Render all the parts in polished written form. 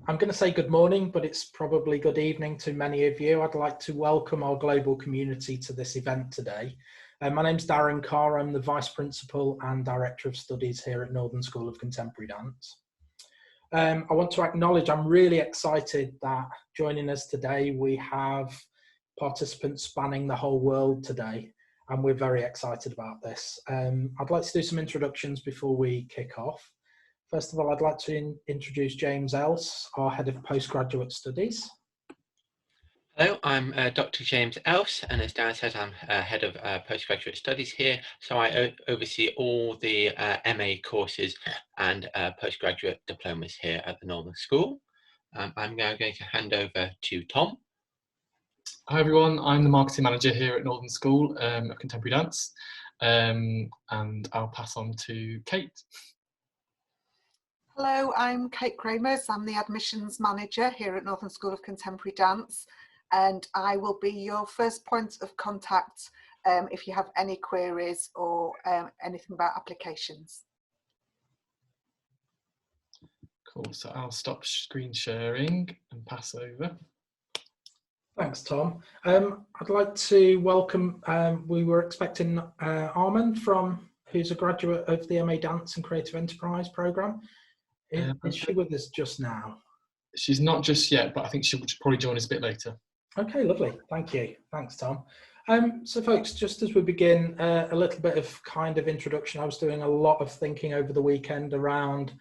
I'm going to say good morning, but it's probably good evening to many of you. I'd like to welcome our global community to this event today. My name's Darren Carr. I'm the Vice Principal and Director of Studies here at Northern School of Contemporary Dance. I want to acknowledge I'm really excited that joining us today we have participants spanning the whole world today, and we're very excited about this. I'd like to do some introductions before we kick off. First of all, I'd like to introduce James Else, our Head of Postgraduate Studies. Hello, I'm Dr. James Else, and as Dan said, I'm Head of Postgraduate Studies here. So I oversee all the MA courses and postgraduate diplomas here at the Northern School. I'm now going to hand over to Tom. Hi everyone, I'm the Marketing Manager here at Northern School of Contemporary Dance, and I'll pass on to Kate. Hello, I'm Kate Kramers. I'm the Admissions Manager here at Northern School of Contemporary Dance, and I will be your first point of contact if you have any queries or anything about applications. Cool, so I'll stop screen sharing and pass over. Thanks, Tom. I'd like to welcome, we were expecting Armand who's a graduate of the MA Dance and Creative Enterprise programme. Is she with us just now? She's not just yet, but I think she'll probably join us a bit later. Okay, lovely. Thank you. Thanks, Tom. So folks, just as we begin, a little bit of kind of introduction. I was doing a lot of thinking over the weekend around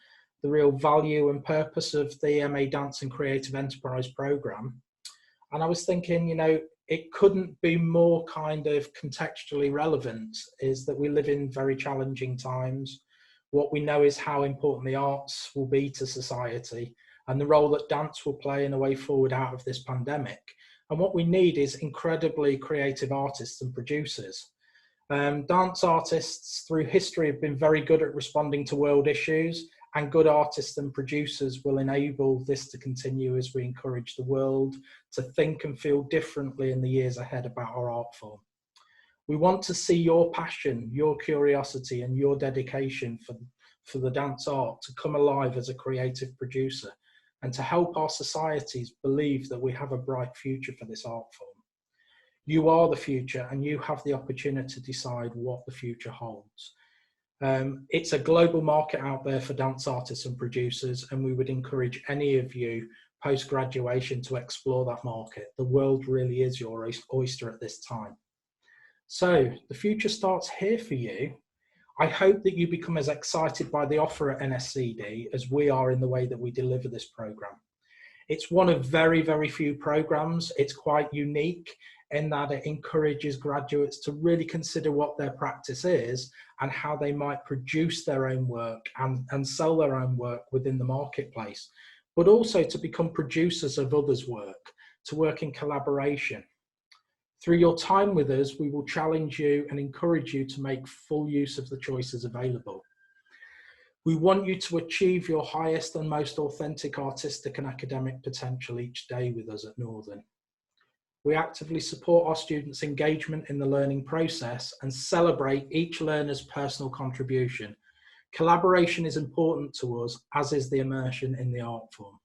the real value and purpose of the MA Dance and Creative Enterprise programme. And I was thinking, you know, it couldn't be more kind of contextually relevant, is that we live in very challenging times. What we know is how important the arts will be to society and the role that dance will play in a way forward out of this pandemic. And what we need is incredibly creative artists and producers. Dance artists through history have been very good at responding to world issues, and good artists and producers will enable this to continue as we encourage the world to think and feel differently in the years ahead about our art form. We want to see your passion, your curiosity, and your dedication for the dance art to come alive as a creative producer, and to help our societies believe that we have a bright future for this art form. You are the future, and you have the opportunity to decide what the future holds. It's a global market out there for dance artists and producers, and we would encourage any of you post-graduation to explore that market. The world really is your oyster at this time. So the future starts here for you. I hope that you become as excited by the offer at NSCD as we are in the way that we deliver this programme. It's one of very, very few programmes. It's quite unique in that it encourages graduates to really consider what their practice is and how they might produce their own work and sell their own work within the marketplace, but also to become producers of others' work, to work in collaboration. Through your time with us, we will challenge you and encourage you to make full use of the choices available. We want you to achieve your highest and most authentic artistic and academic potential each day with us at Northern. We actively support our students' engagement in the learning process and celebrate each learner's personal contribution. Collaboration is important to us, as is the immersion in the art form.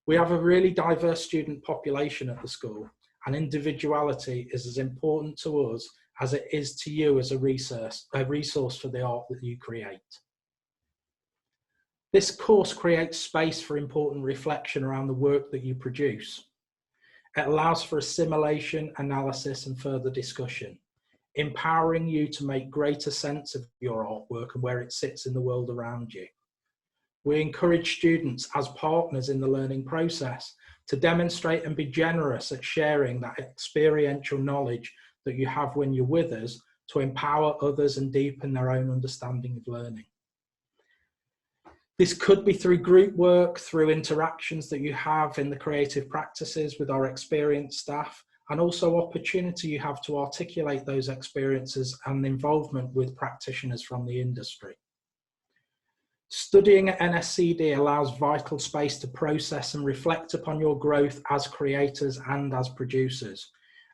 We have a really diverse student population at the school, and individuality is as important to us as it is to you as a resource for the art that you create. This course creates space for important reflection around the work that you produce. It allows for assimilation, analysis, and further discussion, empowering you to make greater sense of your artwork and where it sits in the world around you. We encourage students as partners in the learning process to demonstrate and be generous at sharing that experiential knowledge that you have when you're with us to empower others and deepen their own understanding of learning. This could be through group work, through interactions that you have in the creative practices with our experienced staff, and also opportunity you have to articulate those experiences and involvement with practitioners from the industry. Studying at NSCD allows vital space to process and reflect upon your growth as creators and as producers.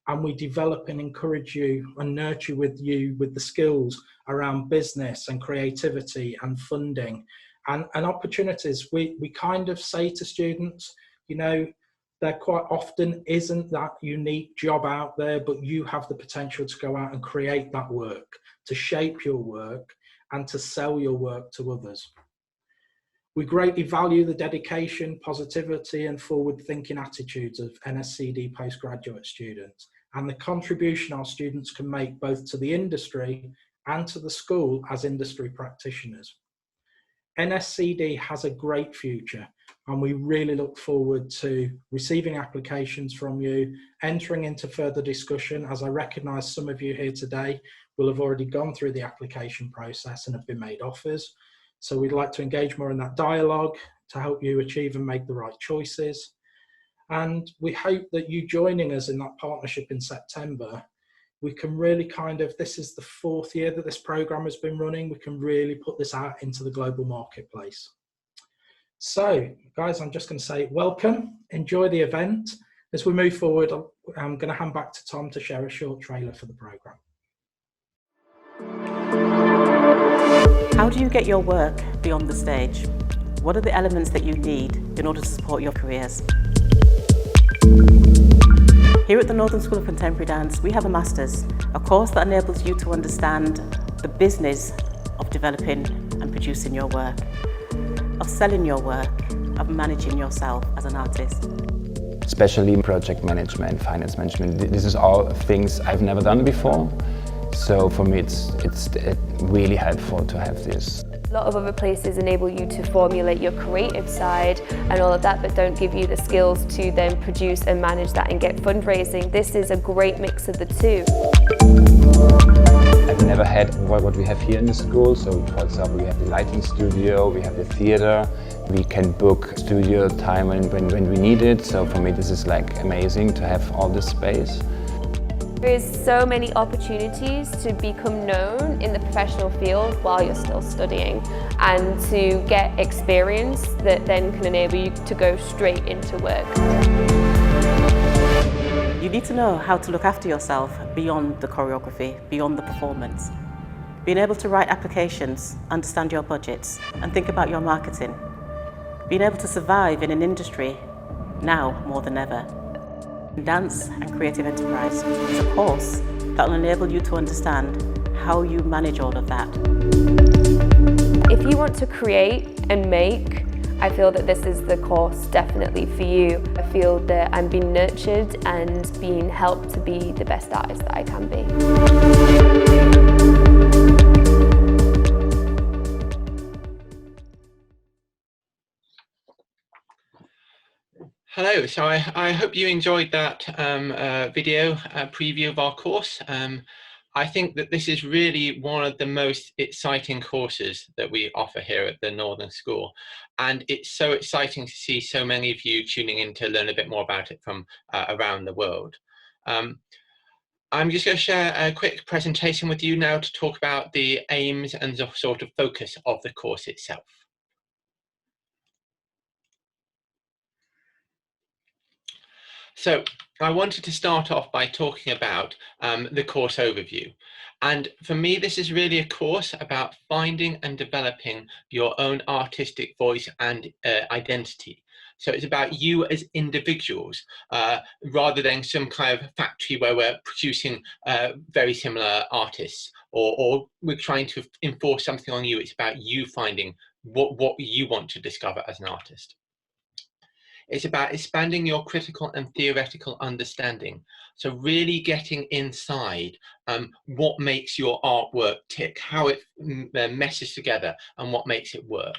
And we develop and encourage you and nurture with the skills around business and creativity and funding And opportunities, we kind of say to students, you know, there quite often isn't that unique job out there, but you have the potential to go out and create that work, to shape your work and to sell your work to others. We greatly value the dedication, positivity and forward-thinking attitudes of NSCD postgraduate students and the contribution our students can make both to the industry and to the school as industry practitioners. NSCD has a great future and we really look forward to receiving applications from you, entering into further discussion, as I recognise some of you here today will have already gone through the application process and have been made offers. So we'd like to engage more in that dialogue to help you achieve and make the right choices. And we hope that you joining us in that partnership in September, we can really this is the 4th year that this program has been running, we can really put this out into the global marketplace. So guys, I'm just going to say welcome, enjoy the event. As we move forward, I'm going to hand back to Tom to share a short trailer for the program. How do you get your work beyond the stage? What are the elements that you need in order to support your careers? Here at the Northern School of Contemporary Dance, we have a Masters, a course that enables you to understand the business of developing and producing your work, of selling your work, of managing yourself as an artist. Especially project management, finance management, this is all things I've never done before. So for me, it's really helpful to have this. A lot of other places enable you to formulate your creative side and all of that, but don't give you the skills to then produce and manage that and get fundraising. This is a great mix of the two. I've never had what we have here in the school. So for example, we have the lighting studio, we have the theater, we can book studio time when we need it. So for me, this is like amazing to have all this space. There is so many opportunities to become known in the professional field while you're still studying and to get experience that then can enable you to go straight into work. You need to know how to look after yourself beyond the choreography, beyond the performance. Being able to write applications, understand your budgets, and think about your marketing. Being able to survive in an industry now more than ever. Dance and Creative Enterprise is a course that will enable you to understand how you manage all of that. If you want to create and make, I feel that this is the course definitely for you. I feel that I'm being nurtured and being helped to be the best artist that I can be. Hello, so I hope you enjoyed that video preview of our course. I think that this is really one of the most exciting courses that we offer here at the Northern School. And it's so exciting to see so many of you tuning in to learn a bit more about it from around the world. I'm just going to share a quick presentation with you now to talk about the aims and the sort of focus of the course itself. So I wanted to start off by talking about the course overview. And for me, this is really a course about finding and developing your own artistic voice and identity. So it's about you as individuals, rather than some kind of factory where we're producing very similar artists, or we're trying to enforce something on you. It's about you finding what you want to discover as an artist. It's about expanding your critical and theoretical understanding. So really getting inside what makes your artwork tick, how it meshes together and what makes it work.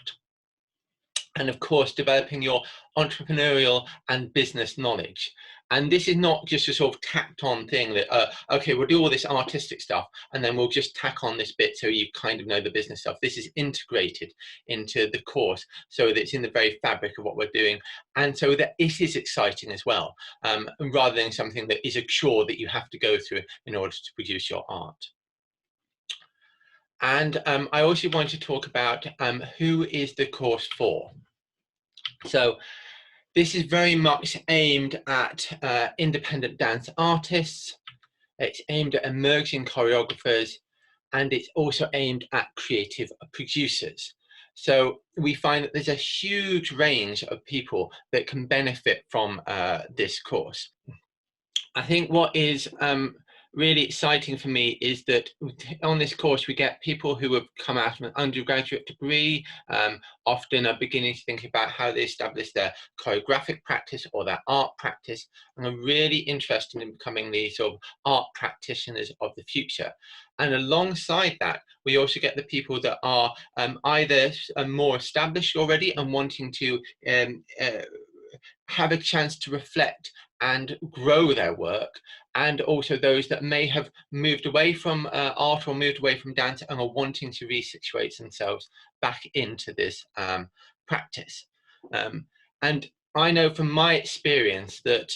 And of course, developing your entrepreneurial and business knowledge. And this is not just a sort of tacked on thing that, okay, we'll do all this artistic stuff and then we'll just tack on this bit so you kind of know the business stuff. This is integrated into the course so that it's in the very fabric of what we're doing. And so that it is exciting as well, rather than something that is a chore that you have to go through in order to produce your art. And I also want to talk about who is the course for. So this is very much aimed at independent dance artists, it's aimed at emerging choreographers, and it's also aimed at creative producers. So we find that there's a huge range of people that can benefit from this course. I think what is really exciting for me is that on this course we get people who have come out of an undergraduate degree, often are beginning to think about how they establish their choreographic practice or their art practice, and are really interested in becoming the sort of art practitioners of the future. And alongside that, we also get the people that are either more established already and wanting to have a chance to reflect and grow their work, and also those that may have moved away from art or moved away from dance and are wanting to resituate themselves back into this practice. And I know from my experience that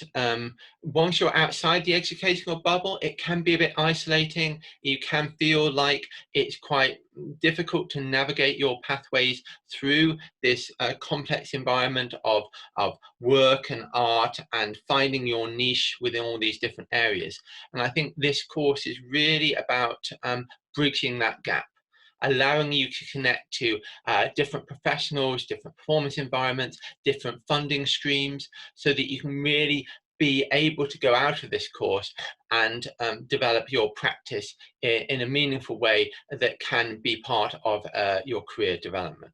once you're outside the educational bubble, it can be a bit isolating. You can feel like it's quite difficult to navigate your pathways through this complex environment of work and art and finding your niche within all these different areas. And I think this course is really about bridging that gap, allowing you to connect to different professionals, different performance environments, different funding streams, so that you can really be able to go out of this course and develop your practice in a meaningful way that can be part of your career development.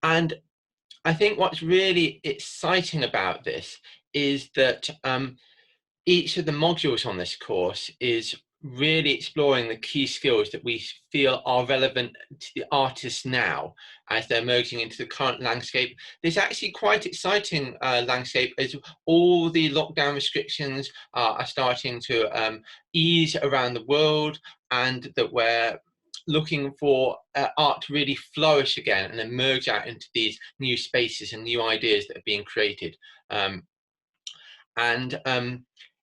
And I think what's really exciting about this is that each of the modules on this course is really exploring the key skills that we feel are relevant to the artists now as they're merging into the current landscape. There's actually quite exciting landscape as all the lockdown restrictions are starting to ease around the world, and that we're looking for art to really flourish again and emerge out into these new spaces and new ideas that are being created.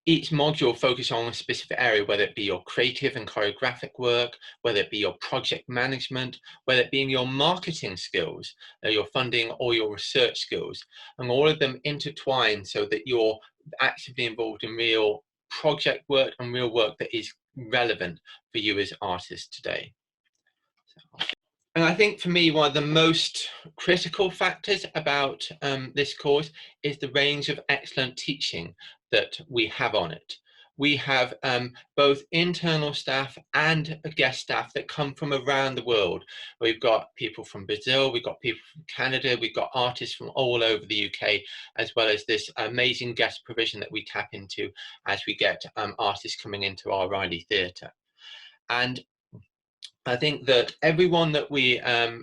Each module focuses on a specific area, whether it be your creative and choreographic work, whether it be your project management, whether it be in your marketing skills, your funding or your research skills, and all of them intertwine so that you're actively involved in real project work and real work that is relevant for you as artists today. And I think for me, one of the most critical factors about this course is the range of excellent teaching that we have on it. We have both internal staff and guest staff that come from around the world. We've got people from Brazil, we've got people from Canada, we've got artists from all over the UK, as well as this amazing guest provision that we tap into as we get artists coming into our Riley Theatre. And I think that everyone that we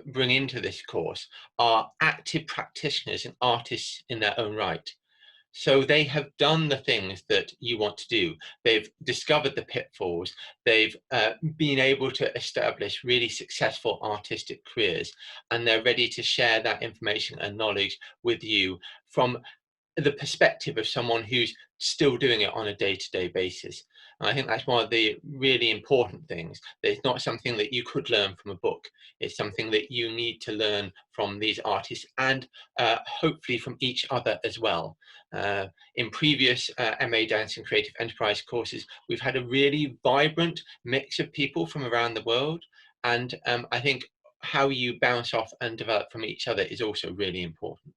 bring into this course are active practitioners and artists in their own right. So they have done the things that you want to do. They've discovered the pitfalls. They've been able to establish really successful artistic careers, and they're ready to share that information and knowledge with you from the perspective of someone who's still doing it on a day-to-day basis. And I think that's one of the really important things. It's not something that you could learn from a book. It's something that you need to learn from these artists, and hopefully from each other as well. In previous MA Dance and Creative Enterprise courses, we've had a really vibrant mix of people from around the world. And I think how you bounce off and develop from each other is also really important.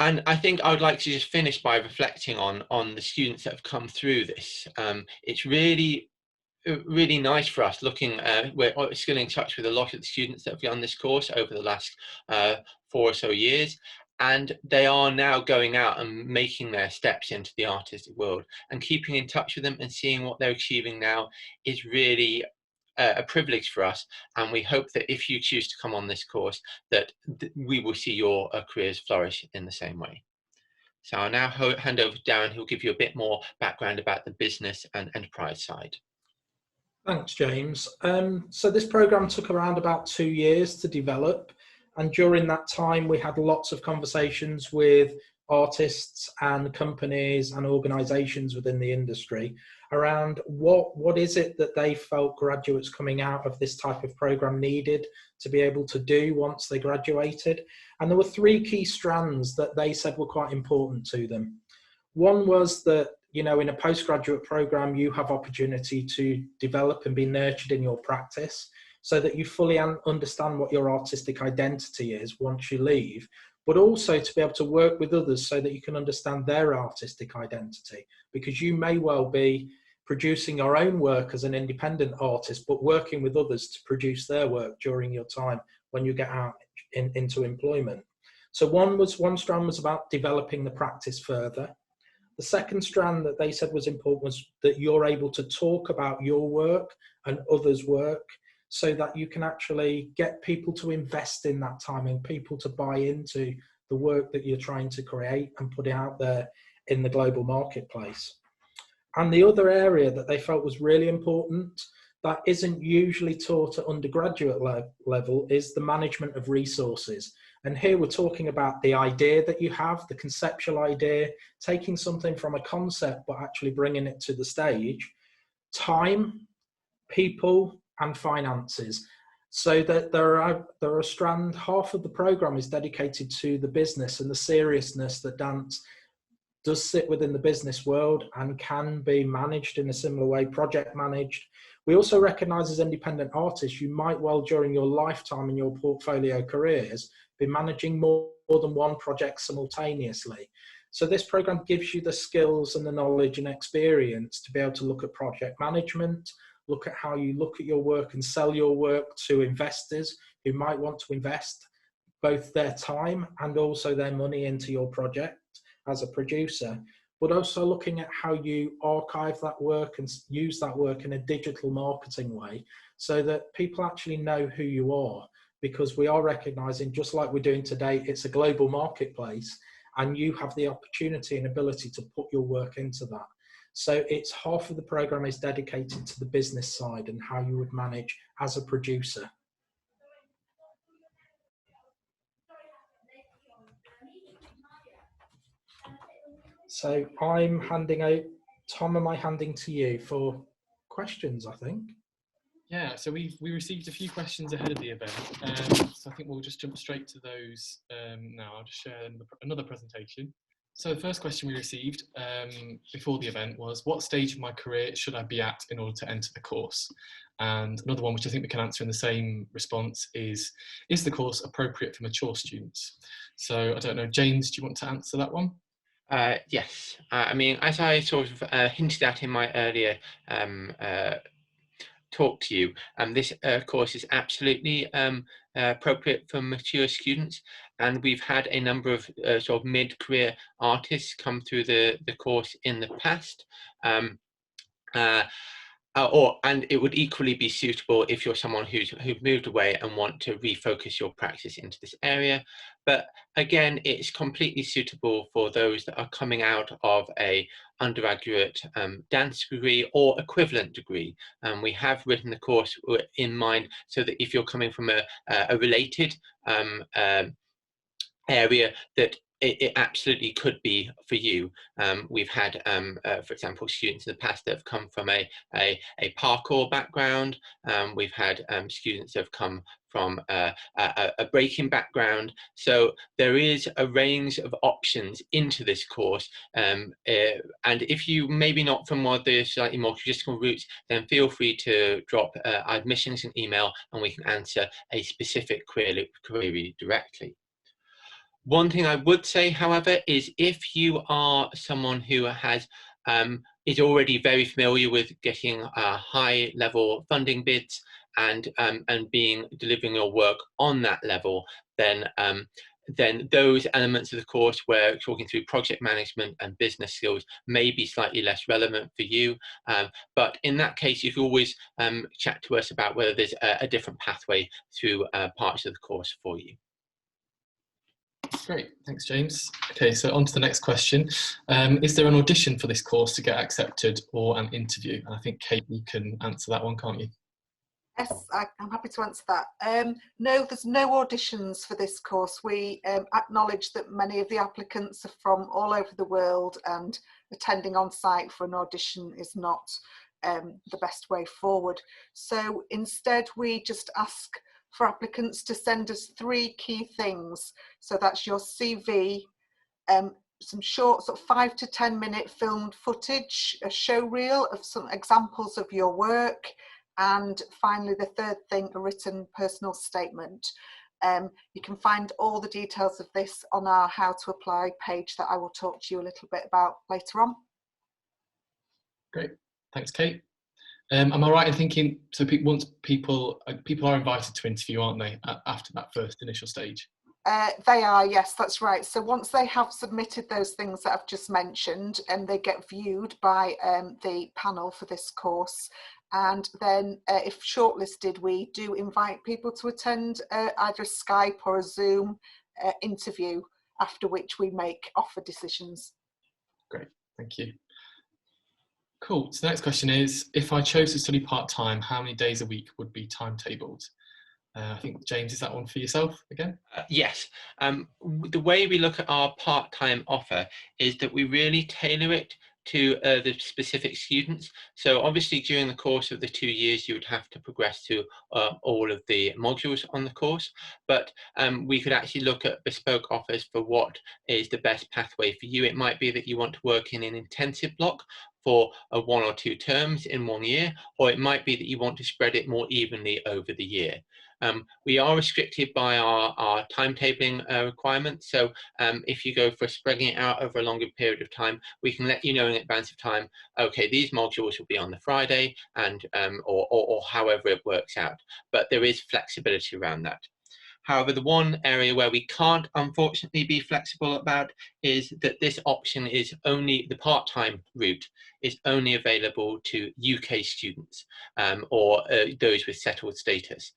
And I think I would like to just finish by reflecting on the students that have come through this. It's really nice for us looking, we're still in touch with a lot of the students that have done this course over the last 4 or so years, and they are now going out and making their steps into the artistic world, and keeping in touch with them and seeing what they're achieving now is really a privilege for us. And we hope that if you choose to come on this course, that we will see your careers flourish in the same way. So I'll now hand over to Darren, who'll give you a bit more background about the business and enterprise side. Thanks, James. So this program took around about 2 years to develop, and during that time we had lots of conversations with artists and companies and organizations within the industry around what is it that they felt graduates coming out of this type of program needed to be able to do once they graduated. And there were 3 key strands that they said were quite important to them. One was that you know, in a postgraduate program, you have opportunity to develop and be nurtured in your practice so that you fully understand what your artistic identity is once you leave, but also to be able to work with others so that you can understand their artistic identity, because you may well be producing your own work as an independent artist, but working with others to produce their work during your time when you get out into employment. So one strand was about developing the practice further. The second strand that they said was important was that you're able to talk about your work and others' work so that you can actually get people to invest in that time and people to buy into the work that you're trying to create and put it out there in the global marketplace. And the other area that they felt was really important that isn't usually taught at undergraduate level is the management of resources. And here we're talking about the idea that you have, the conceptual idea, taking something from a concept, but actually bringing it to the stage, time, people, and finances. So that there are a strand, half of the program is dedicated to the business and the seriousness that dance does sit within the business world and can be managed in a similar way, project managed. We also recognize as independent artists, you might well during your lifetime in your portfolio careers, be managing more than one project simultaneously. So this program gives you the skills and the knowledge and experience to be able to look at project management, look at how you look at your work and sell your work to investors who might want to invest both their time and also their money into your project as a producer, but also looking at how you archive that work and use that work in a digital marketing way so that people actually know who you are, because we are recognizing, just like we're doing today, it's a global marketplace and you have the opportunity and ability to put your work into that. So it's half of the program is dedicated to the business side and how you would manage as a producer. So I'm handing out, Tom, am I handing to you for questions, I think? Yeah, so we received a few questions ahead of the event, so I think we'll just jump straight to those now. I'll just share another presentation. So the first question we received before the event was, what stage of my career should I be at in order to enter the course? And another one, which I think we can answer in the same response, is the course appropriate for mature students? So I don't know, James, do you want to answer that one? Yes, I mean, as I sort of hinted at in my earlier talk to you, this course is absolutely appropriate for mature students, and we've had a number of sort of mid-career artists come through the course in the past. And it would equally be suitable if you're someone who's moved away and want to refocus your practice into this area. But again, it's completely suitable for those that are coming out of a undergraduate dance degree or equivalent degree. We have written the course in mind so that if you're coming from a related area, that it absolutely could be for you. We've had, for example, students in the past that have come from a parkour background. We've had students that have come from a breaking background. So there is a range of options into this course. And if you maybe not from one of the slightly more traditional routes, then feel free to drop admissions an email and we can answer a specific query directly. One thing I would say, however, is if you are someone who has is already very familiar with getting high-level funding bids and delivering your work on that level, then those elements of the course where talking through project management and business skills may be slightly less relevant for you. But in that case, you can always chat to us about whether there's a different pathway through parts of the course for you. Great, thanks James. Okay, so on to the next question. Is there an audition for this course to get accepted or an interview? And I think Kate, you can answer that one, can't you? Yes, I'm happy to answer that. No, there's no auditions for this course. We acknowledge that many of the applicants are from all over the world and attending on site for an audition is not the best way forward. So instead, we just ask for applicants to send us 3 key things. So that's your CV, some short sort of 5 to 10 minute filmed footage, a show reel of some examples of your work, and finally the third thing, a written personal statement. You can find all the details of this on our How to Apply page that I will talk to you a little bit about later on. Great, thanks Kate. Am I right in thinking, so once people are invited to interview, aren't they, after that first initial stage? They are, yes, that's right. So once they have submitted those things that I've just mentioned, and they get viewed by the panel for this course, and then if shortlisted, we do invite people to attend either a Skype or a Zoom interview, after which we make offer decisions. Great, thank you. Cool, so the next question is, if I chose to study part-time, how many days a week would be timetabled? I think, James, is that one for yourself again? Yes. The way we look at our part-time offer is that we really tailor it to the specific students. So obviously during the course of the 2 years, you would have to progress to all of the modules on the course, but we could actually look at bespoke offers for what is the best pathway for you. It might be that you want to work in an intensive block for 1 or 2 terms in 1 year, or it might be that you want to spread it more evenly over the year. We are restricted by our timetabling requirements. So if you go for spreading it out over a longer period of time, we can let you know in advance of time, okay, these modules will be on the Friday, and or however it works out. But there is flexibility around that. However, the one area where we can't unfortunately be flexible about is that this option is only, the part-time route is only available to UK students or those with settled status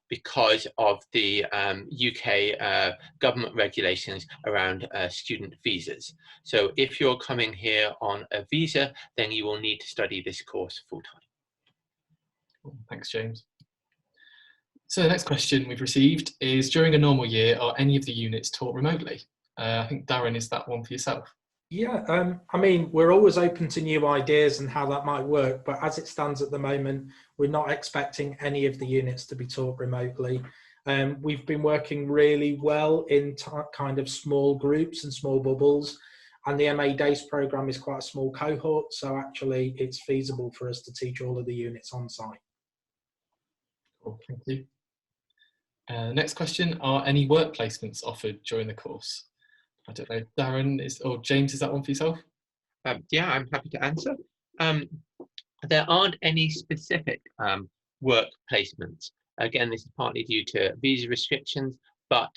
because of the UK government regulations around student visas. So if you're coming here on a visa, then you will need to study this course full-time. Thanks, James. So the next question we've received is, during a normal year, are any of the units taught remotely? I think, Darren, is that one for yourself? Yeah, I mean, we're always open to new ideas and how that might work, but as it stands at the moment, we're not expecting any of the units to be taught remotely. We've been working really well in kind of small groups and small bubbles, and the MA Days programme is quite a small cohort, so actually it's feasible for us to teach all of the units on site. Cool, thank you. Next question, are any work placements offered during the course? I don't know, Darren, or James, is that one for yourself? Yeah, I'm happy to answer. There aren't any specific work placements. Again, this is partly due to visa restrictions, but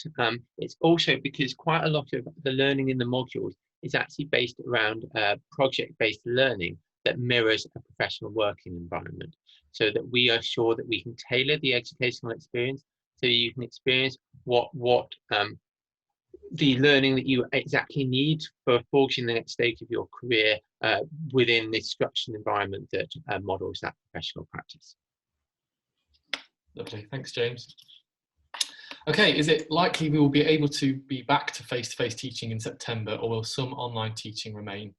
it's also because quite a lot of the learning in the modules is actually based around project-based learning that mirrors a professional working environment, so that we are sure that we can tailor the educational experience so you can experience what the learning that you exactly need for forging the next stage of your career within this structured environment that models that professional practice. Lovely, thanks, James. Okay, is it likely we will be able to be back to face-to-face teaching in September, or will some online teaching remain?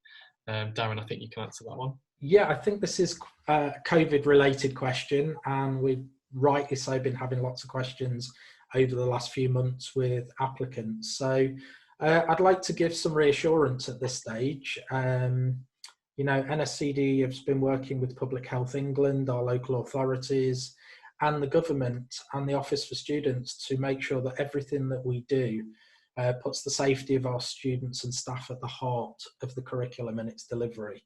Darren, I think you can answer that one. Yeah, I think this is a COVID-related question, and we've rightly so been having lots of questions over the last few months with applicants. So I'd like to give some reassurance at this stage. You know, NSCD has been working with Public Health England, our local authorities, and the government and the Office for Students to make sure that everything that we do puts the safety of our students and staff at the heart of the curriculum and its delivery.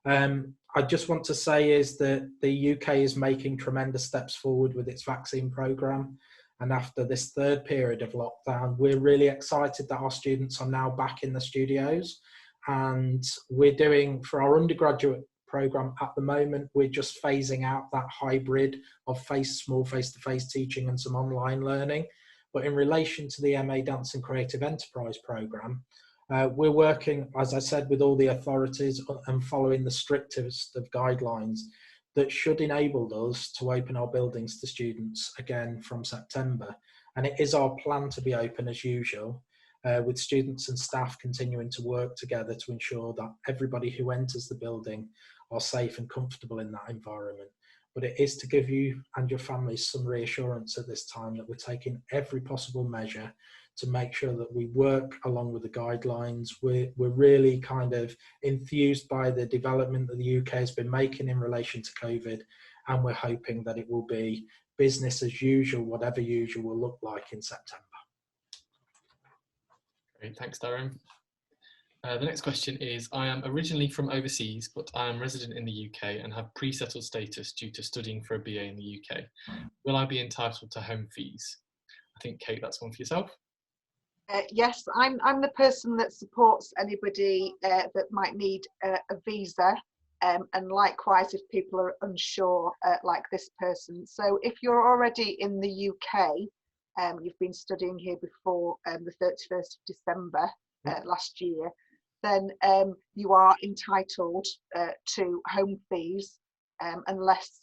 I just want to say is that the UK is making tremendous steps forward with its vaccine programme. And after this third period of lockdown, we're really excited that our students are now back in the studios. And we're doing, for our undergraduate programme at the moment, we're just phasing out that hybrid of small face-to-face teaching and some online learning. But in relation to the MA Dance and Creative Enterprise programme, we're working, as I said, with all the authorities and following the strictest of guidelines that should enable us to open our buildings to students again from September. And it is our plan to be open as usual, with students and staff continuing to work together to ensure that everybody who enters the building are safe and comfortable in that environment. but it is to give you and your families some reassurance at this time that we're taking every possible measure to make sure that we work along with the guidelines. We're really kind of enthused by the development that the UK has been making in relation to COVID, and we're hoping that it will be business as usual, whatever usual will look like in September. Great, thanks, Darren. The next question is, I am originally from overseas, but I am resident in the UK and have pre-settled status due to studying for a BA in the UK. Will I be entitled to home fees? I think, Kate, that's one for yourself. Yes, I'm the person that supports anybody that might need a visa, and likewise if people are unsure, like this person. So if you're already in the UK, you've been studying here before the 31st of December last year, then you are entitled to home fees unless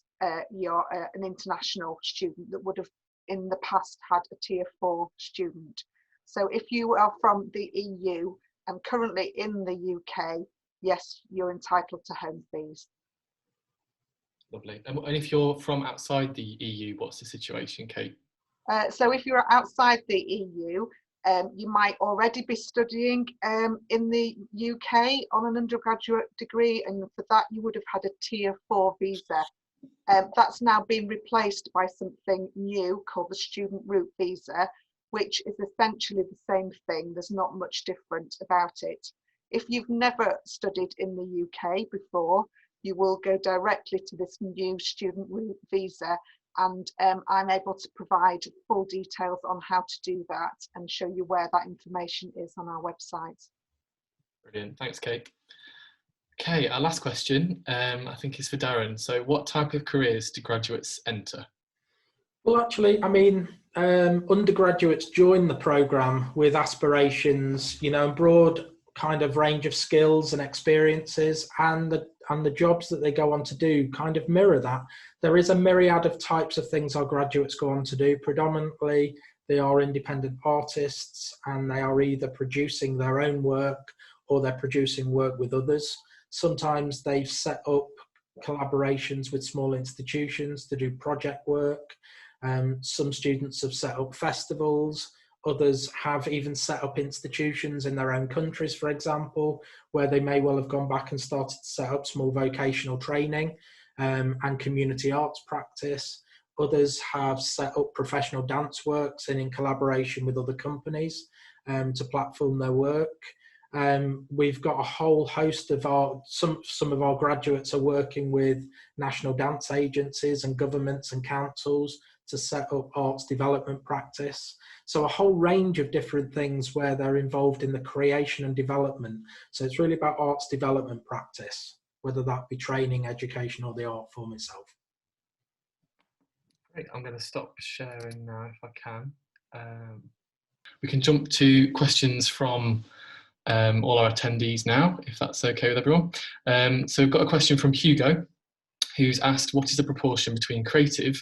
you're an international student that would have in the past had a Tier 4 student. So if you are from the EU and currently in the UK, yes, you're entitled to home fees. Lovely. And if you're from outside the EU, what's the situation, Kate? So if you're outside the EU, you might already be studying in the UK on an undergraduate degree, and for that you would have had a Tier 4 visa. That's now been replaced by something new called the Student Route Visa, which is essentially the same thing. There's not much different about it. If you've never studied in the UK before, you will go directly to this new Student Route Visa, and I'm able to provide full details on how to do that and show you where that information is on our website. Brilliant, thanks, Kate. Okay, our last question I think is for Darren. So what type of careers do graduates enter? Well, actually, I mean, undergraduates join the programme with aspirations, you know, broad kind of range of skills and experiences, and the jobs that they go on to do kind of mirror that. There is a myriad of types of things our graduates go on to do. Predominantly, they are independent artists, and they are either producing their own work or they're producing work with others. Sometimes they've set up collaborations with small institutions to do project work. Some students have set up festivals. Others have even set up institutions in their own countries, for example, where they may well have gone back and started to set up small vocational training and community arts practice. Others have set up professional dance works and in collaboration with other companies to platform their work. We've got a whole host of some of our graduates are working with national dance agencies and governments and councils to set up arts development practice. So a whole range of different things where they're involved in the creation and development. So it's really about arts development practice, whether that be training, education, or the art form itself. Great, I'm going to stop sharing now if I can. We can jump to questions from all our attendees now, if that's okay with everyone. So we've got a question from Hugo, who's asked, what is the proportion between creative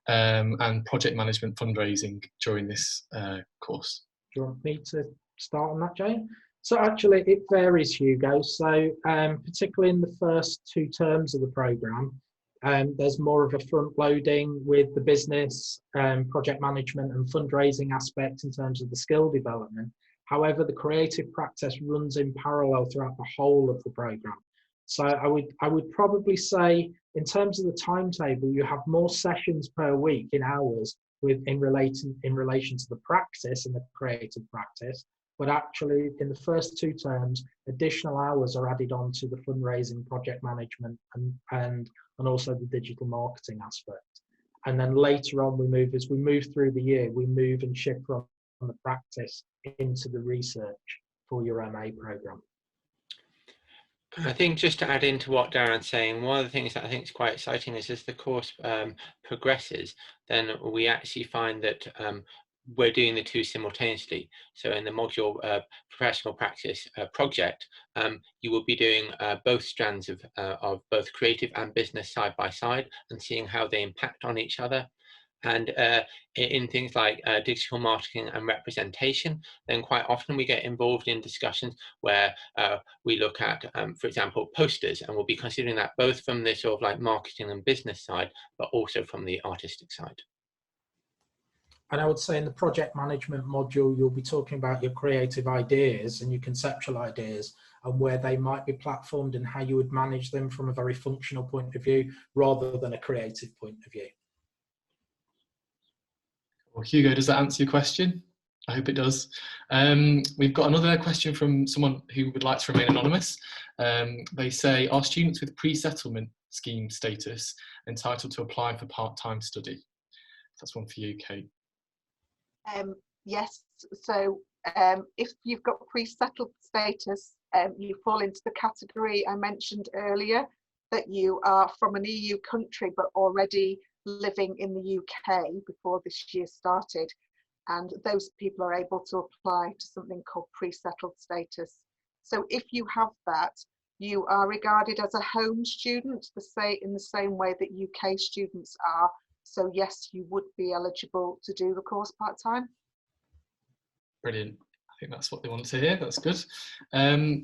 and project management fundraising during this course? Do you want me to start on that, Jane? So actually it varies, Hugo. So particularly in the first 2 terms of the programme, there's more of a front loading with the business, project management and fundraising aspect in terms of the skill development. However, the creative practice runs in parallel throughout the whole of the programme. So I would probably say, in terms of the timetable, you have more sessions per week in hours in relation to the practice and the creative practice. But actually, in the first 2 terms, additional hours are added on to the fundraising, project management, and also the digital marketing aspect. And then later on, as we move through the year, we move and shift from the practice into the research for your MA programme. I think just to add into what Darren's saying, one of the things that I think is quite exciting is as the course progresses, then we actually find that we're doing the 2 simultaneously. So in the module professional practice project, you will be doing both strands of both creative and business side by side and seeing how they impact on each other. And in things like digital marketing and representation, then quite often we get involved in discussions where we look at, for example, posters, and we'll be considering that both from the sort of like marketing and business side, but also from the artistic side. And I would say in the project management module, you'll be talking about your creative ideas and your conceptual ideas and where they might be platformed and how you would manage them from a very functional point of view rather than a creative point of view. Well, Hugo, does that answer your question? I hope it does. We've got another question from someone who would like to remain anonymous. They say, are students with pre-settlement scheme status entitled to apply for part-time study? That's one for you, Kate. Yes, so if you've got pre-settled status, you fall into the category I mentioned earlier, that you are from an EU country but already living in the UK before this year started, and those people are able to apply to something called pre-settled status. So if you have that, you are regarded as a home student, in the same way that UK students are. So yes, you would be eligible to do the course part-time. Brilliant. I think that's what they want to hear. That's good.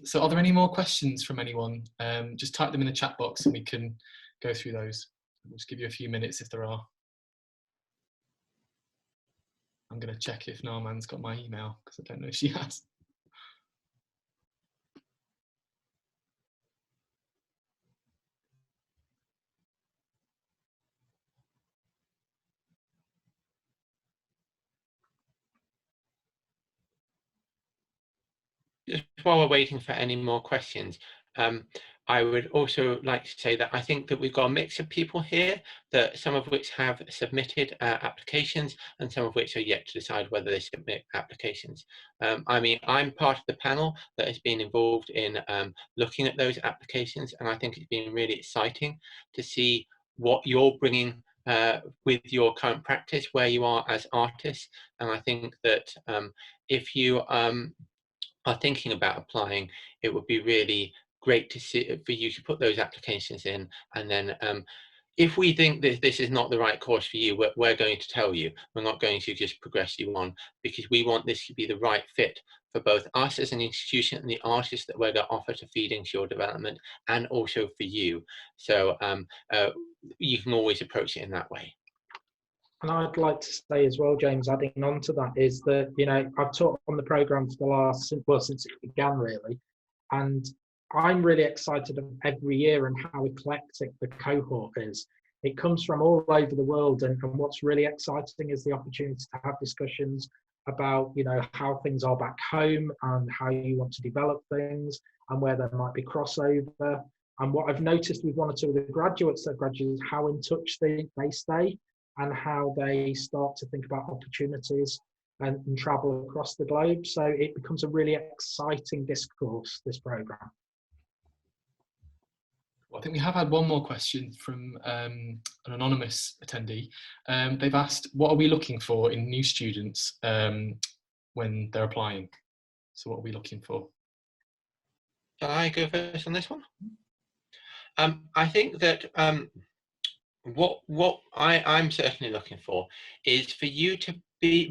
So are there any more questions from anyone? Just type them in the chat box and we can go through those. We'll just give you a few minutes if there are. I'm going to check if Narman's got my email because I don't know if she has. Just while we're waiting for any more questions, I would also like to say that I think that we've got a mix of people here, that some of which have submitted applications and some of which are yet to decide whether they submit applications. I mean, I'm part of the panel that has been involved in looking at those applications, and I think it's been really exciting to see what you're bringing with your current practice, where you are as artists. And I think that if you are thinking about applying, it would be really great to see for you to put those applications in, and then if we think that this is not the right course for you, we're going to tell you. We're not going to just progress you on, because we want this to be the right fit for both us as an institution and the artists that we're going to offer to feed into your development, and also for you. So you can always approach it in that way. And I'd like to say as well, James, adding on to that, is that, you know, I've taught on the programme for the last, well, since it began really, and I'm really excited every year and how eclectic the cohort is. It comes from all over the world, and what's really exciting is the opportunity to have discussions about, you know, how things are back home and how you want to develop things and where there might be crossover. And what I've noticed with one or two of the graduates that graduate is how in touch they stay, and how they start to think about opportunities and travel across the globe. So it becomes a really exciting discourse, this programme. Well, I think we have had one more question from an anonymous attendee. They've asked, what are we looking for in new students when they're applying? So what are we looking for? Shall I go first on this one? I think that what I'm certainly looking for is for you to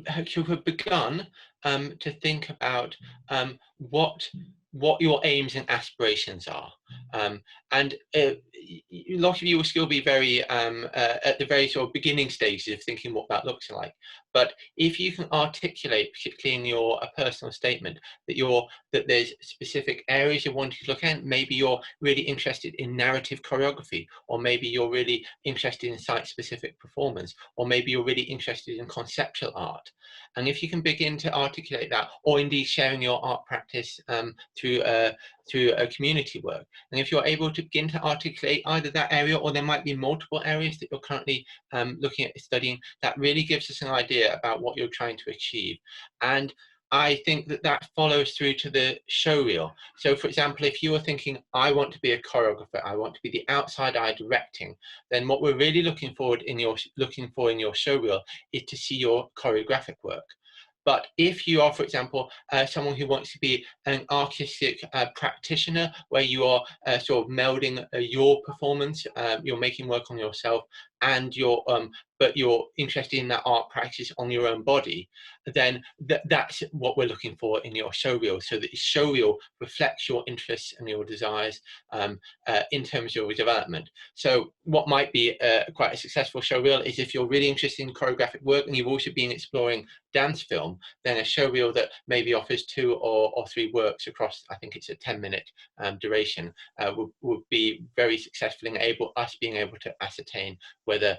have begun to think about what your aims and aspirations are, and a lot of you will still be very at the very sort of beginning stages of thinking what that looks like. But if you can articulate, particularly in your personal statement, that there's specific areas you're wanting to look at, maybe you're really interested in narrative choreography, or maybe you're really interested in site-specific performance, or maybe you're really interested in conceptual art. And if you can begin to articulate that, or indeed sharing your art practice through a community work, and if you're able to begin to articulate either that area, or there might be multiple areas that you're currently looking at studying, that really gives us an idea about what you're trying to achieve. And I think that follows through to the show reel. So for example, if you were thinking, I want to be a choreographer, I want to be the outside eye directing, then what we're really looking for in your show reel is to see your choreographic work. But if you are, for example, someone who wants to be an artistic practitioner, where you are sort of melding your performance, you're making work on yourself, and but you're interested in that art practice on your own body, then that's what we're looking for in your showreel, so that your showreel reflects your interests and your desires in terms of your development. So what might be quite a successful showreel is if you're really interested in choreographic work and you've also been exploring dance film, then a showreel that maybe offers 2 or 3 works across, I think it's a 10-minute duration, would be very successful in being able to ascertain whether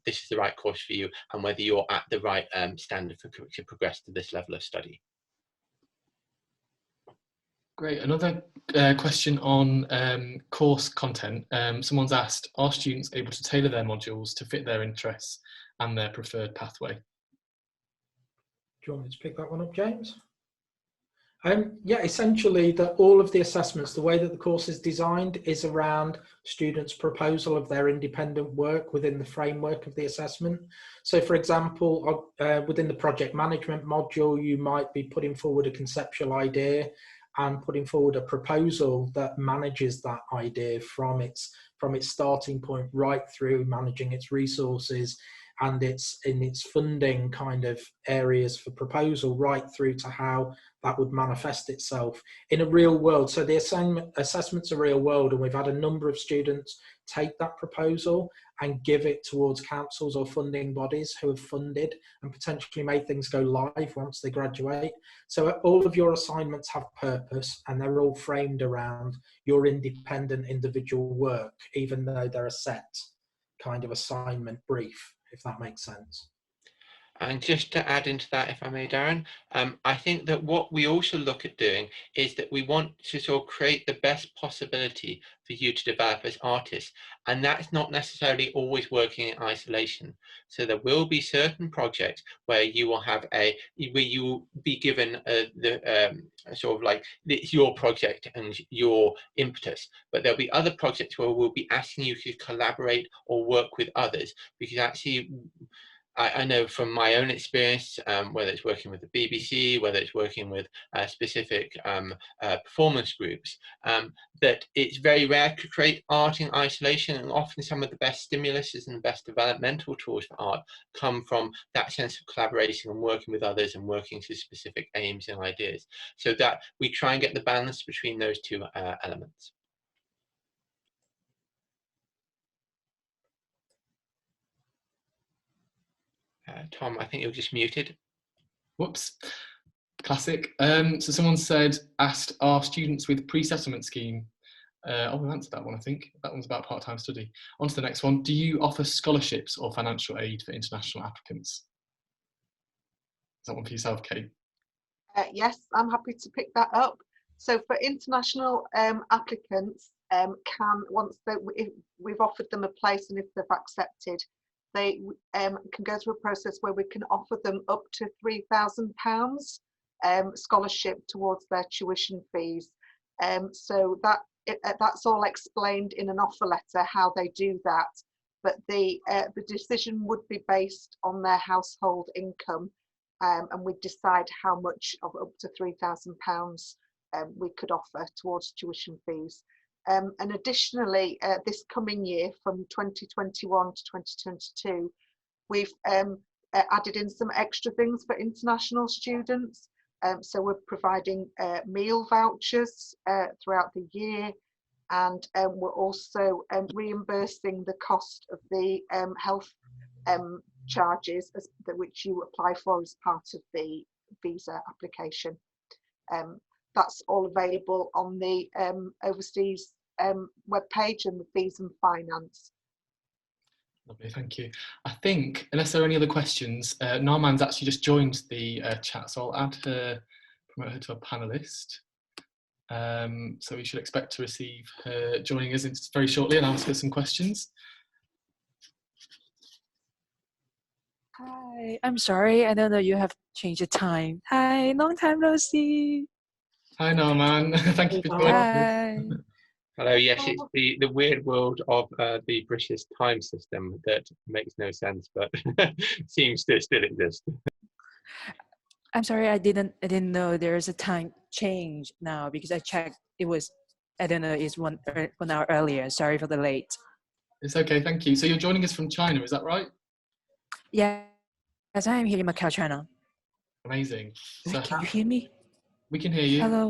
this is the right course for you and whether you're at the right standard to progress to this level of study. Great. Another question on course content. Someone's asked, are students able to tailor their modules to fit their interests and their preferred pathway? Do you want me to pick that one up, James? Yeah, essentially all of the assessments, the way that the course is designed is around students' proposal of their independent work within the framework of the assessment. So for example, within the project management module, you might be putting forward a conceptual idea and putting forward a proposal that manages that idea from its starting point right through managing its resources and its funding kind of areas for proposal, right through to how that would manifest itself in a real world. So the assessment's a real world, and we've had a number of students take that proposal and give it towards councils or funding bodies who have funded and potentially made things go live once they graduate. So all of your assignments have purpose, and they're all framed around your independent individual work, even though they're a set kind of assignment brief, if that makes sense. And just to add into that, if I may, Darren, I think that what we also look at doing is that we want to sort of create the best possibility for you to develop as artists. And that's not necessarily always working in isolation. So there will be certain projects where you will have where you will be given sort of like, it's your project and your impetus. But there'll be other projects where we'll be asking you to collaborate or work with others, because actually, I know from my own experience, whether it's working with the BBC, whether it's working with specific performance groups, that it's very rare to create art in isolation, and often some of the best stimuluses and the best developmental tools for art come from that sense of collaboration and working with others and working to specific aims and ideas. So that we try and get the balance between those two elements. Tom, I think you're just muted. Whoops. Classic. So someone asked, are students with pre-settlement scheme, we've answered that one, I think. That one's about part-time study. On to the next one. Do you offer scholarships or financial aid for international applicants? Is that one for yourself, Kate? Yes, I'm happy to pick that up. So for international applicants, if we've offered them a place and if they've accepted, they can go through a process where we can offer them up to £3,000 scholarship towards their tuition fees. So that's all explained in an offer letter how they do that. But the decision would be based on their household income, and we'd decide how much of up to £3,000 we could offer towards tuition fees. And additionally, this coming year from 2021 to 2022, we've added in some extra things for international students. So we're providing meal vouchers throughout the year, and we're also reimbursing the cost of the health charges which you apply for as part of the visa application. That's all available on the overseas webpage and the fees and finance. Lovely, thank you. I think, unless there are any other questions, Narman's actually just joined the chat, so I'll promote her to a panelist. So we should expect to receive her joining us very shortly and ask her some questions. Hi, I'm sorry, I don't know you have changed the time. Hi, long time no see. Hi Narman, thank you for joining. Hi. Hello, yes, it's the weird world of the British time system that makes no sense, but seems to still exist. I'm sorry, I didn't know there's a time change now, because I checked it was, I don't know, it's one hour earlier. Sorry for the late. It's okay, thank you. So you're joining us from China, is that right? Yeah. Yes, I am here in Macau, China. Amazing. Wait, So can you hear me? we can hear you. Hello.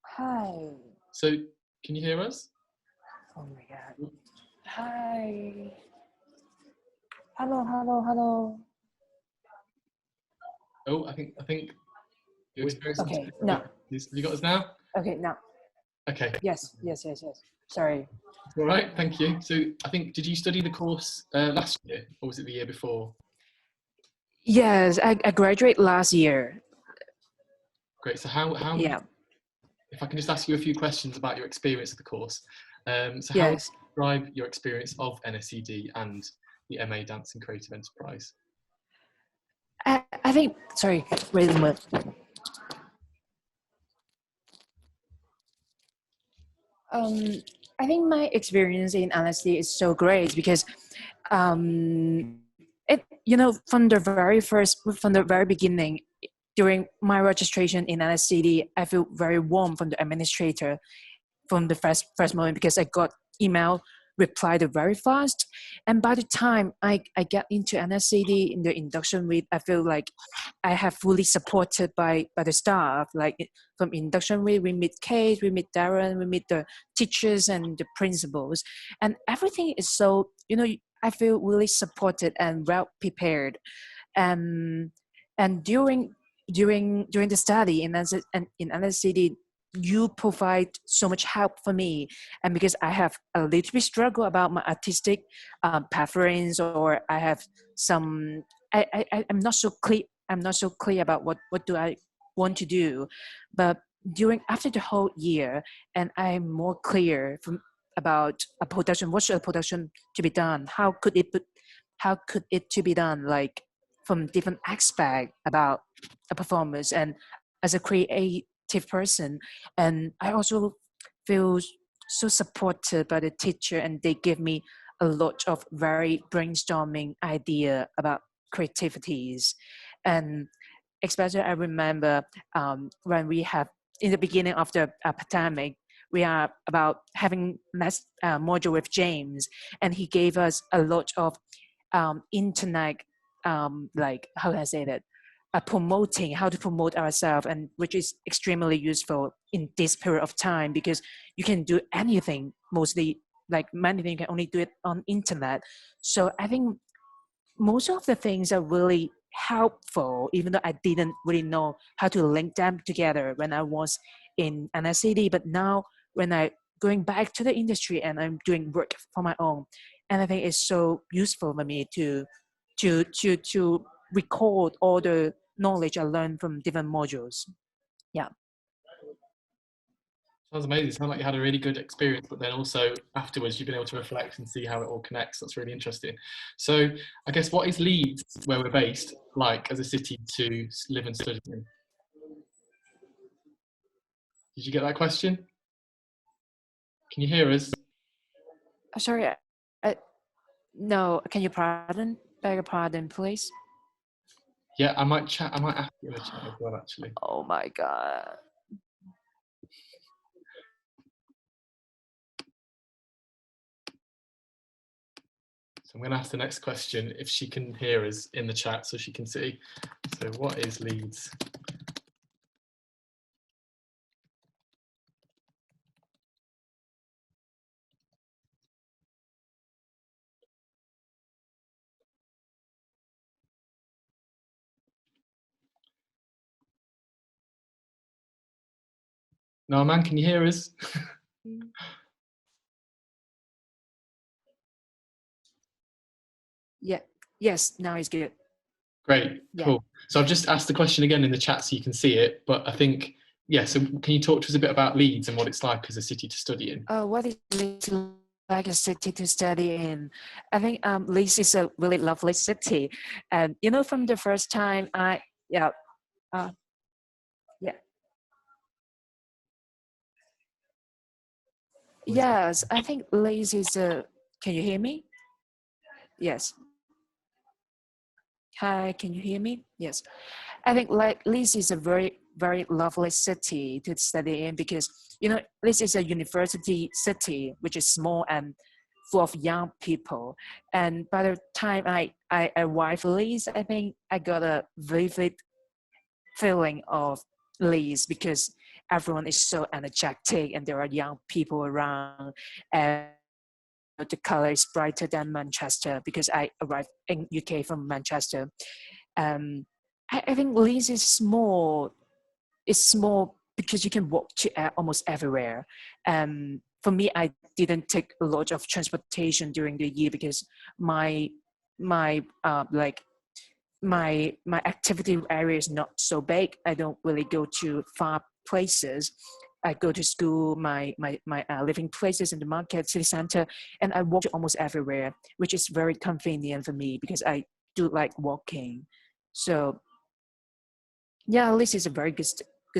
Hi. So can you hear us? Oh my God. Hi. Hello, hello, hello. Oh, I think you're experiencing. Okay, no. You got us now? Okay, now. Okay. Yes. Sorry. All right, thank you. So I think, did you study the course last year, or was it the year before? Yes, I graduated last year. Great. So how Yeah. if I can just ask you a few questions about your experience of the course. So how would you Yes. describe your experience of NSCD and the MA Dance and Creative Enterprise? I think, sorry, wait a minute. I think my experience in LSD is so great because it, you know, from the very beginning, during my registration in LSCD, I feel very warm from the administrator from the first moment because I got email replied very fast, and by the time I get into NSCD in the induction week, I feel like I have fully supported by the staff. Like from induction week, we meet Kate, we meet Darren, we meet the teachers and the principals, and everything is so, you know, I feel really supported and well prepared. And during the study in NSCD, you provide so much help for me, and because I have a little bit struggle about my artistic preference, or I have some I'm not so clear about what do I want to do, but after the whole year, and I'm more clear about a production, what should a production to be done, how could it to be done, like from different aspect about a performance and as a creative person. And I also feel so supported by the teacher, and they give me a lot of very brainstorming idea about creativities. And especially I remember when we have in the beginning of the pandemic, we are about having less module with James, and he gave us a lot of internet, like how can I say that, promoting how to promote ourselves, and which is extremely useful in this period of time because you can do anything, mostly like many things you can only do it on internet. So I think most of the things are really helpful, even though I didn't really know how to link them together when I was in NSCD. But now when I going back to the industry and I'm doing work for my own, and I think it's so useful for me to record all the knowledge I learned from different modules. Yeah. Sounds amazing. It sounds like you had a really good experience, but then also afterwards you've been able to reflect and see how it all connects. That's really interesting. So I guess, what is Leeds, where we're based, like as a city to live and study in? Did you get that question? Can you hear us? Sorry, no, can you beg your pardon, please? Yeah, I might ask you in the chat as well, actually. Oh my God. So I'm going to ask the next question if she can hear us in the chat so she can see. So what is Leeds? No, man, can you hear us? Yeah. Yes, now it's good. Great, Yeah. cool. So I've just asked the question again in the chat so you can see it, but I think, yeah, so can you talk to us a bit about Leeds and what it's like as a city to study in? What is Leeds like a city to study in? I think Leeds is a really lovely city. And, you know, from the first time Yes, I think Leeds is a, can you hear me? Yes. Hi, can you hear me? Yes. I think like Leeds is a very very lovely city to study in because, you know, this is a university city, which is small and full of young people. And by the time I arrived Leeds, I think I got a vivid feeling of Leeds because everyone is so energetic and there are young people around. And the color is brighter than Manchester because I arrived in UK from Manchester. I think Leeds is small. It's small because you can walk to almost everywhere. For me, I didn't take a lot of transportation during the year because my activity area is not so big. I don't really go to far places. I go to school, my living places in the market, city center, and I walk to almost everywhere, which is very convenient for me because I do like walking. So yeah, Leeds is a very good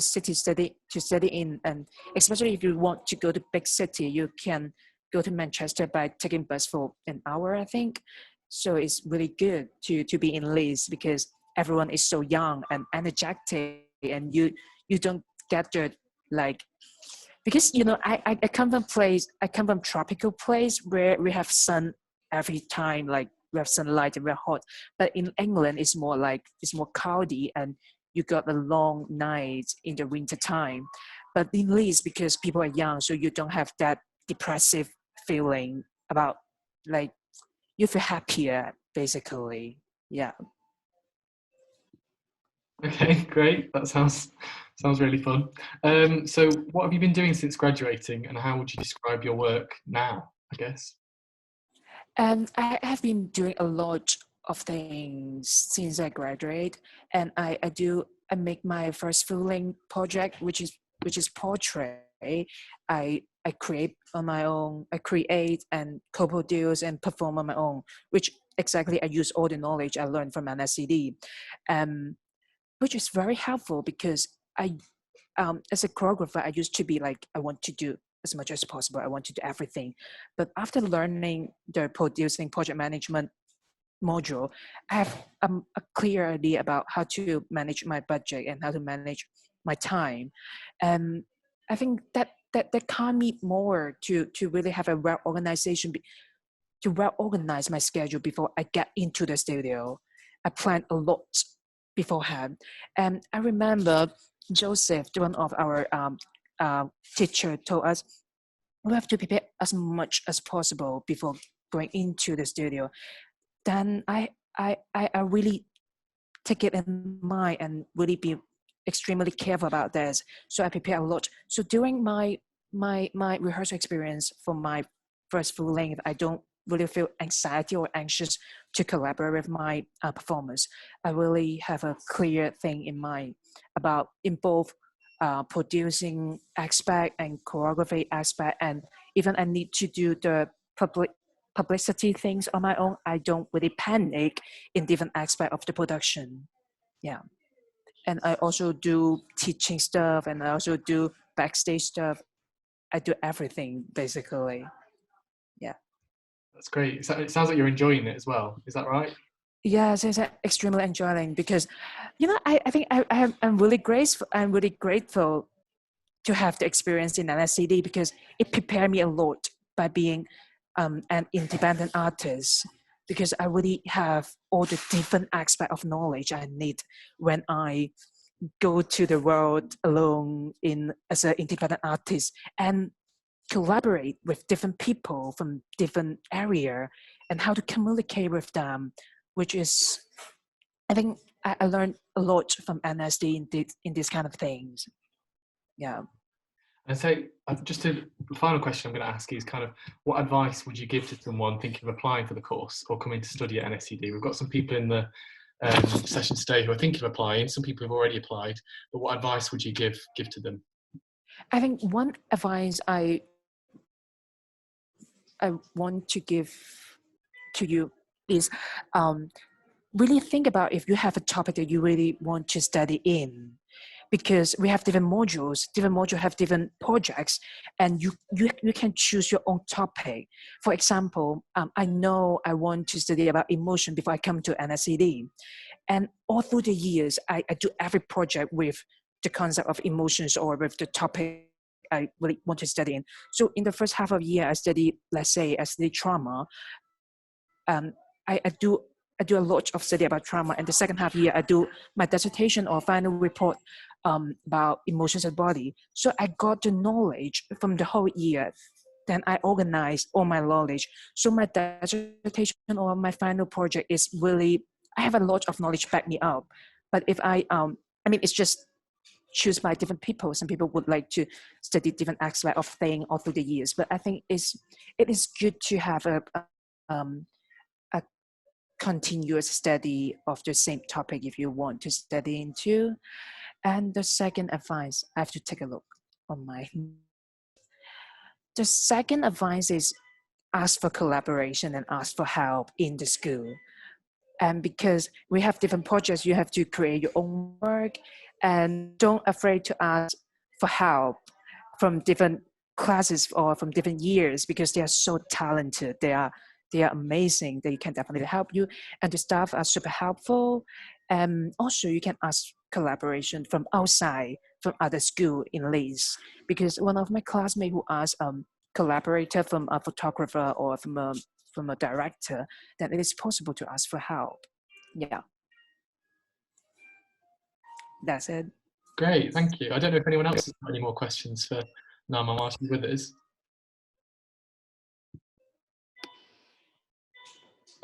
city to study in, and especially if you want to go to big city, you can go to Manchester by taking bus for an hour, I think. So it's really good to be in Leeds because everyone is so young and energetic, and you don't get the like, because you know I come from tropical place where we have sun every time, like we have sunlight and we're hot. But in England, it's more cloudy and you got the long nights in the winter time. But in Leeds, because people are young, so you don't have that depressive feeling about, like, you feel happier basically. Yeah. Okay, great. That sounds really fun. So what have you been doing since graduating, and how would you describe your work now, I guess? I have been doing a lot of things since I graduate, and I make my first full-length project, which is portrait. I create on my own. I create and co-produce and perform on my own, which exactly I use all the knowledge I learned from NSCD, which is very helpful because I, as a choreographer, I used to be like, I want to do as much as possible. I want to do everything. But after learning the producing project management module, I have a clear idea about how to manage my budget and how to manage my time. I think that calmed me more to really have a organization, to well organize my schedule before I get into the studio. I plan a lot beforehand. And I remember Joseph, one of our teacher, told us we have to prepare as much as possible before going into the studio. Then I really take it in mind and really be extremely careful about this. So I prepare a lot. So during my rehearsal experience for my first full length, I don't really feel anxiety or anxious to collaborate with my performers. I really have a clear thing in mind about in both producing aspect and choreography aspect, and even I need to do the publicity things on my own. I don't really panic in different aspect of the production. Yeah. And I also do teaching stuff, and I also do backstage stuff. I do everything basically. Yeah. That's great. So it sounds like you're enjoying it as well. Is that right? Yes, it's extremely enjoying because, you know, I think I'm really grateful. I'm really grateful to have the experience in NSCD because it prepared me a lot by being an independent artist, because I really have all the different aspects of knowledge I need when I go to the world alone as an independent artist and collaborate with different people from different area and how to communicate with them, which is, I think I learned a lot from NSD in these kind of things. Yeah. And so just the final question I'm going to ask is kind of, what advice would you give to someone thinking of applying for the course or coming to study at NSCD? We've got some people in the session today who are thinking of applying, some people have already applied, but what advice would you give to them? I think one advice I want to give to you is really think about if you have a topic that you really want to study in, because we have different modules have different projects, and you can choose your own topic. For example, I know I want to study about emotion before I come to NSCD, and all through the years I do every project with the concept of emotions or with the topic I really want to study in. So in the first half of the year, I study, let's say, I study trauma. I do a lot of study about trauma, and the second half year I do my dissertation or final report about emotions and body. So I got the knowledge from the whole year. Then I organized all my knowledge. So my dissertation or my final project is really, I have a lot of knowledge back me up. But if I mean, it's just choose by different people. Some people would like to study different aspects of thing all through the years. But I think it is good to have a continuous study of the same topic if you want to study into. And the second advice, I have to take a look on my. The second advice is ask for collaboration and ask for help in the school. And because we have different projects, you have to create your own work, and don't afraid to ask for help from different classes or from different years, because they are so talented. They are amazing. They can definitely help you, and the staff are super helpful. And also you can ask collaboration from outside, from other school in Leeds, because one of my classmates who asked collaborator from a photographer or from a director, then it is possible to ask for help. Yeah, that's it. Great, thank you. I don't know if anyone else has got any more questions for Nama while she's with us.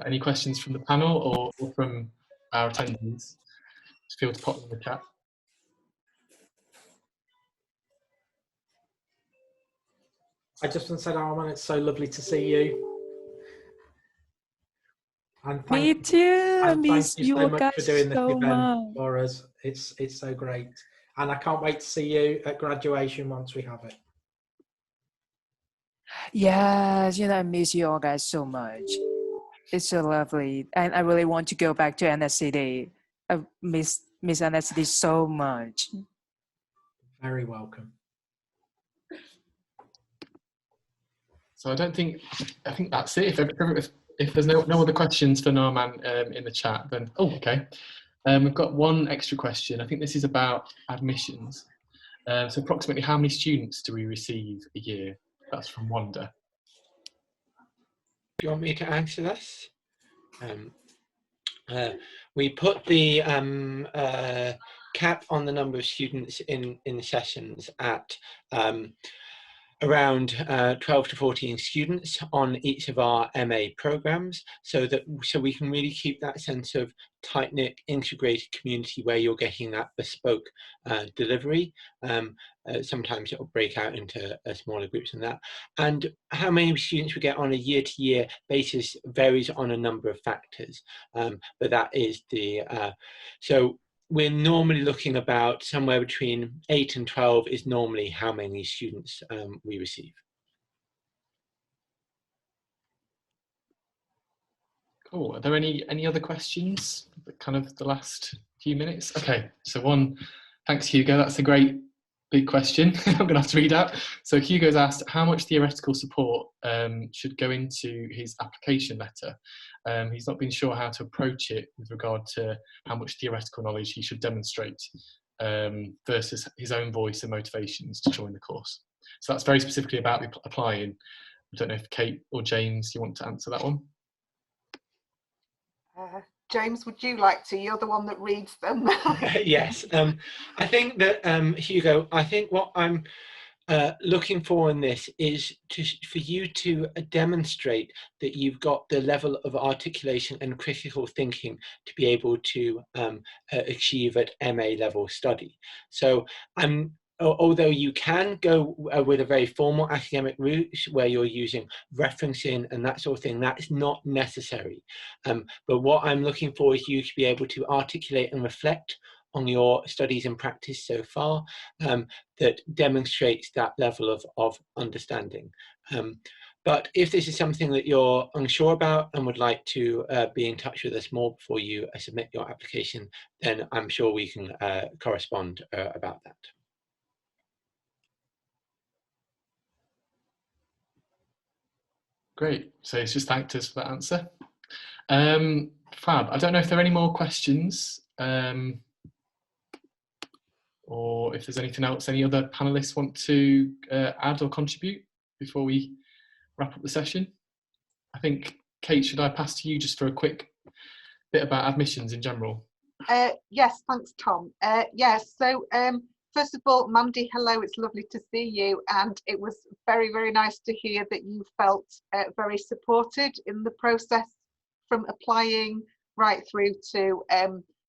Any questions from the panel or from our attendees? Just feel to pop them in the chat. I just want to say, Arman, it's so lovely to see you. And Me too. I miss thank you so much guys for doing this so event much. for us. It's so great. And I can't wait to see you at graduation once we have it. Yes, I miss you all guys so much. It's so lovely. And I really want to go back to NSCD. I miss NSCD so much. Very welcome. So I think that's it. If there's no other questions for Norman in the chat, then okay. We've got one extra question. I think this is about admissions. So approximately how many students do we receive a year? That's from Wanda. Do you want me to answer this? We put the cap on the number of students in the sessions at around 12 to 14 students on each of our MA programs, so we can really keep that sense of tight-knit integrated community where you're getting that bespoke delivery. Sometimes it'll break out into smaller groups than that. And how many students we get on a year-to-year basis varies on a number of factors, but that is the so we're normally looking about somewhere between 8 and 12 is normally how many students we receive. Cool. Are there any other questions? Kind of the last few minutes. Okay. So thanks Hugo. That's a great big question. I'm going to have to read out. So Hugo's asked how much theoretical support should go into his application letter. He's not been sure how to approach it with regard to how much theoretical knowledge he should demonstrate versus his own voice and motivations to join the course. So that's very specifically about applying. I don't know if Kate or James, you want to answer that one? James, would you like to? You're the one that reads them. Yes, I think that Hugo, I think what I'm looking for in this is for you to demonstrate that you've got the level of articulation and critical thinking to be able to achieve at MA level study. So although you can go with a very formal academic route where you're using referencing and that sort of thing, that's not necessary. But what I'm looking for is you to be able to articulate and reflect on your studies and practice so far that demonstrates that level of understanding. But if this is something that you're unsure about and would like to be in touch with us more before you submit your application, then I'm sure we can correspond about that. Great. So it's just thanked us for that answer. Fab. I don't know if there are any more questions. or if there's anything else any other panelists want to add or contribute before we wrap up the session. I think, Kate, should I pass to you just for a quick bit about admissions in general? Yes, thanks, Tom. Yes, so first of all, Mandy, hello, it's lovely to see you, and it was very, very nice to hear that you felt very supported in the process from applying right through to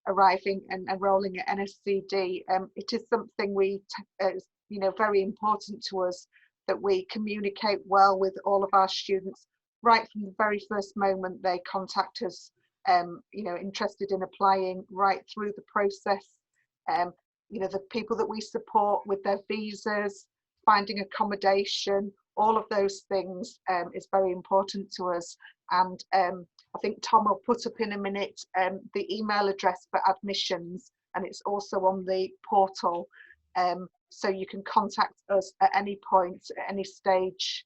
arriving and enrolling at NSCD. It is something you know, very important to us that we communicate well with all of our students right from the very first moment they contact us, you know, interested in applying, right through the process. You know, the people that we support with their visas, finding accommodation, all of those things is very important to us. And I think Tom will put up in a minute the email address for admissions, and it's also on the portal. So you can contact us at any point, at any stage,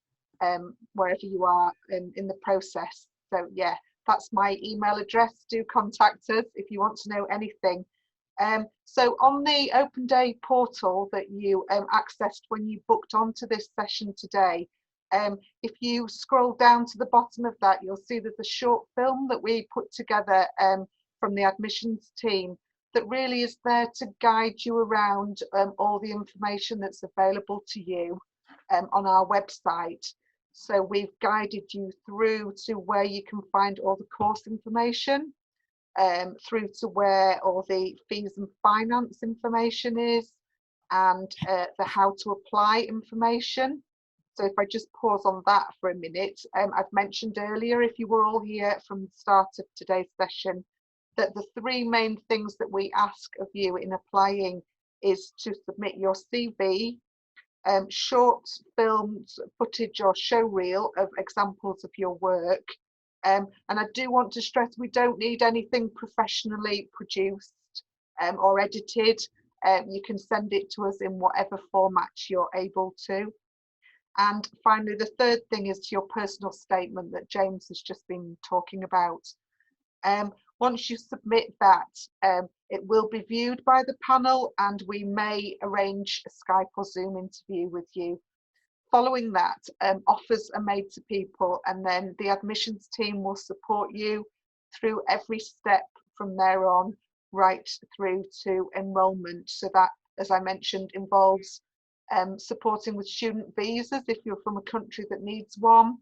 wherever you are in the process. So yeah, that's my email address. Do contact us if you want to know anything. So on the Open Day portal that you accessed when you booked onto this session today, if you scroll down to the bottom of that, you'll see there's a short film that we put together from the admissions team that really is there to guide you around all the information that's available to you on our website. So we've guided you through to where you can find all the course information, through to where all the fees and finance information is, and the how to apply information. So if I just pause on that for a minute, I've mentioned earlier, if you were all here from the start of today's session, that the three main things that we ask of you in applying is to submit your CV, short filmed footage or show reel of examples of your work. And I do want to stress, we don't need anything professionally produced or edited. You can send it to us in whatever format you're able to. And finally, the third thing is your personal statement that James has just been talking about. Once you submit that, it will be viewed by the panel, and we may arrange a Skype or Zoom interview with you. Following that, offers are made to people, and then the admissions team will support you through every step from there on, right through to enrolment. So that, as I mentioned, involves supporting with student visas if you're from a country that needs one,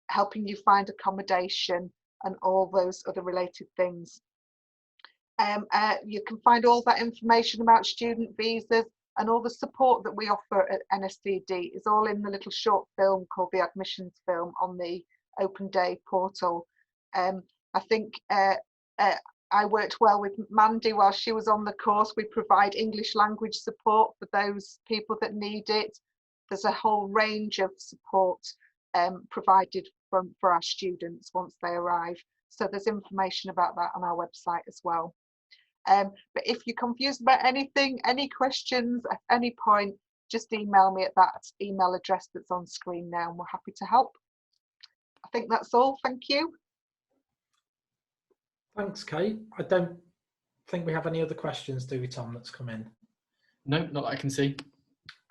helping you find accommodation, and all those other related things. You can find all that information about student visas and all the support that we offer at NSCD is all in the little short film called the admissions film on the Open Day portal. I think I worked well with Mandy while she was on the course. We provide English language support for those people that need it. There's a whole range of support provided for our students once they arrive. So there's information about that on our website as well. But if you're confused about anything, any questions at any point, just email me at that email address that's on screen now, and we're happy to help. I think that's all. Thank you. Thanks, Kate. I don't think we have any other questions, do we, Tom, that's come in? No, not that I can see.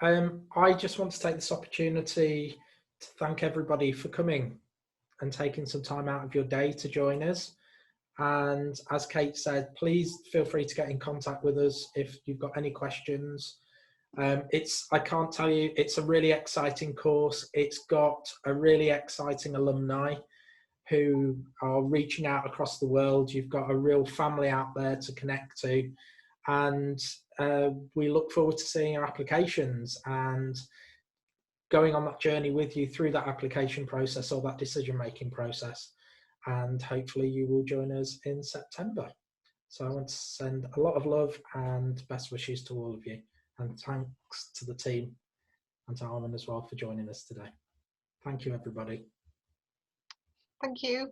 I just want to take this opportunity to thank everybody for coming and taking some time out of your day to join us. And as Kate said, please feel free to get in contact with us if you've got any questions. I can't tell you, it's a really exciting course. It's got a really exciting alumni who are reaching out across the world. You've got a real family out there to connect to. And we look forward to seeing your applications and going on that journey with you through that application process or that decision-making process. And hopefully you will join us in September. So I want to send a lot of love and best wishes to all of you. And thanks to the team and to Armin as well for joining us today. Thank you, everybody. Thank you.